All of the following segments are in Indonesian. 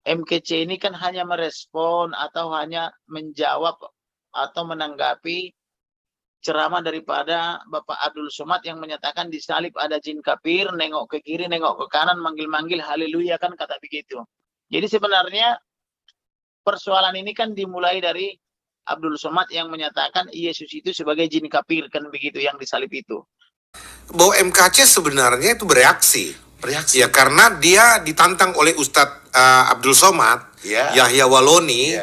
MKC ini kan hanya merespon atau hanya menjawab atau menanggapi ceramah daripada Bapak Abdul Somad yang menyatakan di salib ada jin kafir, nengok ke kiri, nengok ke kanan, manggil-manggil haleluya, kan kata begitu. Jadi sebenarnya persoalan ini kan dimulai dari Abdul Somad yang menyatakan Yesus itu sebagai jin kafir, kan begitu, yang disalib itu. Bahwa MKC sebenarnya itu bereaksi. Ya, karena dia ditantang oleh Ustadz Abdul Somad, Yahya Waloni,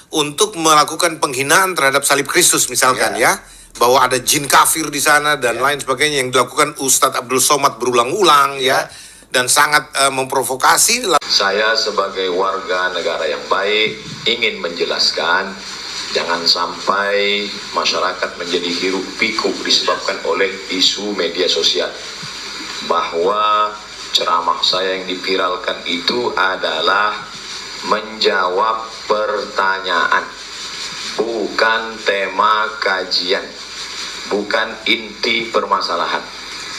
untuk melakukan penghinaan terhadap salib Kristus misalkan, bahwa ada jin kafir di sana dan lain sebagainya yang dilakukan Ustadz Abdul Somad berulang-ulang, dan sangat memprovokasi. Saya sebagai warga negara yang baik ingin menjelaskan, jangan sampai masyarakat menjadi hiruk pikuk disebabkan oleh isu media sosial, bahwa ceramah saya yang dipiralkan itu adalah menjawab pertanyaan, bukan tema kajian, bukan inti permasalahan.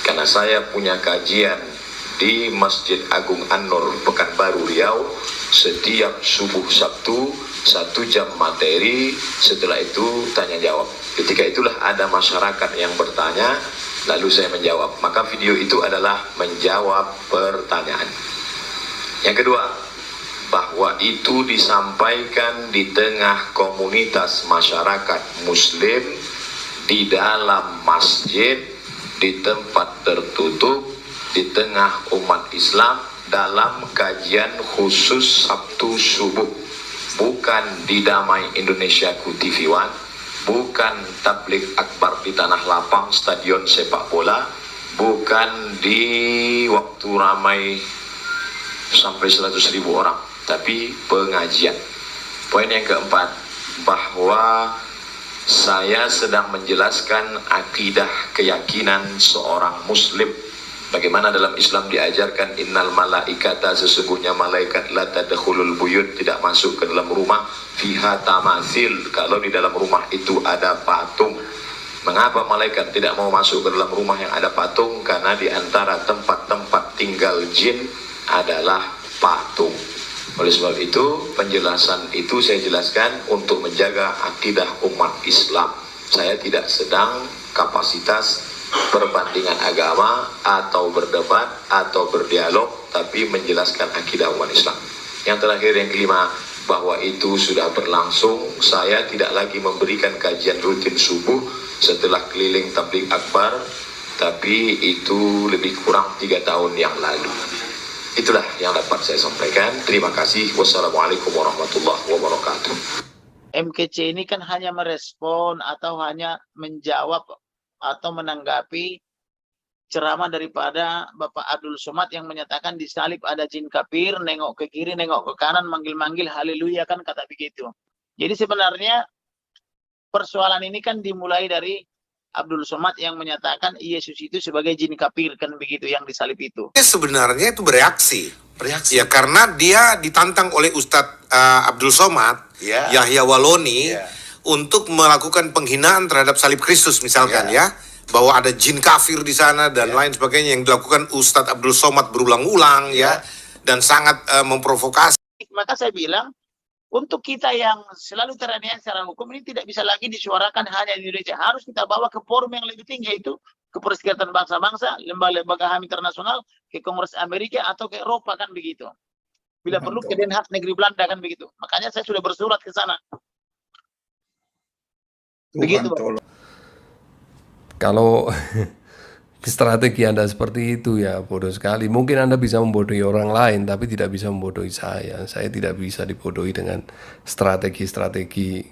Karena saya punya kajian di Masjid Agung An-Nur Pekanbaru Riau setiap subuh Sabtu, 1 jam materi, setelah itu tanya jawab. Ketika itulah ada masyarakat yang bertanya, lalu saya menjawab. Maka video itu adalah menjawab pertanyaan. Yang kedua, bahwa itu disampaikan di tengah komunitas masyarakat muslim, di dalam masjid, di tempat tertutup, di tengah umat Islam, dalam kajian khusus Sabtu subuh, bukan di Damai Indonesiaku TV One, bukan tablik akbar di tanah lapang stadion sepak bola, bukan di waktu ramai sampai 100.000 orang, tapi pengajian. Poin yang keempat, bahwa saya sedang menjelaskan akidah keyakinan seorang muslim. Bagaimana dalam Islam diajarkan, innal malaikata, sesungguhnya malaikat, la tadkhulul buyut, tidak masuk ke dalam rumah, fiha tamathil, kalau di dalam rumah itu ada patung. Mengapa malaikat tidak mau masuk ke dalam rumah yang ada patung? Karena di antara tempat-tempat tinggal jin adalah patung. Oleh sebab itu, penjelasan itu saya jelaskan untuk menjaga akidah umat Islam. Saya tidak sedang kapasitas perbandingan agama atau berdebat atau berdialog, tapi menjelaskan akidah umat Islam. Yang terakhir, yang kelima, bahwa itu sudah berlangsung. Saya tidak lagi memberikan kajian rutin subuh setelah keliling tabligh akbar, tapi itu lebih kurang 3 tahun yang lalu. Itulah yang dapat saya sampaikan. Terima kasih. Wassalamualaikum warahmatullahi wabarakatuh. MKC ini kan hanya merespon atau hanya menjawab atau menanggapi ceramah daripada Bapak Abdul Somad yang menyatakan di salib ada jin kafir, nengok ke kiri, nengok ke kanan, manggil-manggil haleluya, kan kata begitu. Jadi sebenarnya persoalan ini kan dimulai dari Abdul Somad yang menyatakan Yesus itu sebagai jin kafir, kan begitu, yang disalib itu. Sebenarnya itu bereaksi. Ya, karena dia ditantang oleh Ustadz Abdul Somad, Yahya Waloni, untuk melakukan penghinaan terhadap salib Kristus misalkan, bahwa ada jin kafir di sana dan lain sebagainya yang dilakukan Ustadz Abdul Somad berulang-ulang, dan sangat memprovokasi. Maka saya bilang, untuk kita yang selalu teraniaya secara hukum ini tidak bisa lagi disuarakan hanya di Indonesia. Harus kita bawa ke forum yang lebih tinggi, yaitu ke Perserikatan Bangsa-Bangsa, lembaga-lembaga HAM internasional, ke Kongres Amerika atau ke Eropa, kan begitu. Bila perlu ke Den Haag negeri Belanda, kan begitu. Makanya saya sudah bersurat ke sana. Begitu. Kalau strategi Anda seperti itu, ya bodoh sekali. Mungkin Anda bisa membodohi orang lain, tapi tidak bisa membodohi saya. Saya tidak bisa dibodohi dengan strategi-strategi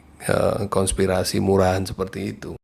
konspirasi murahan seperti itu.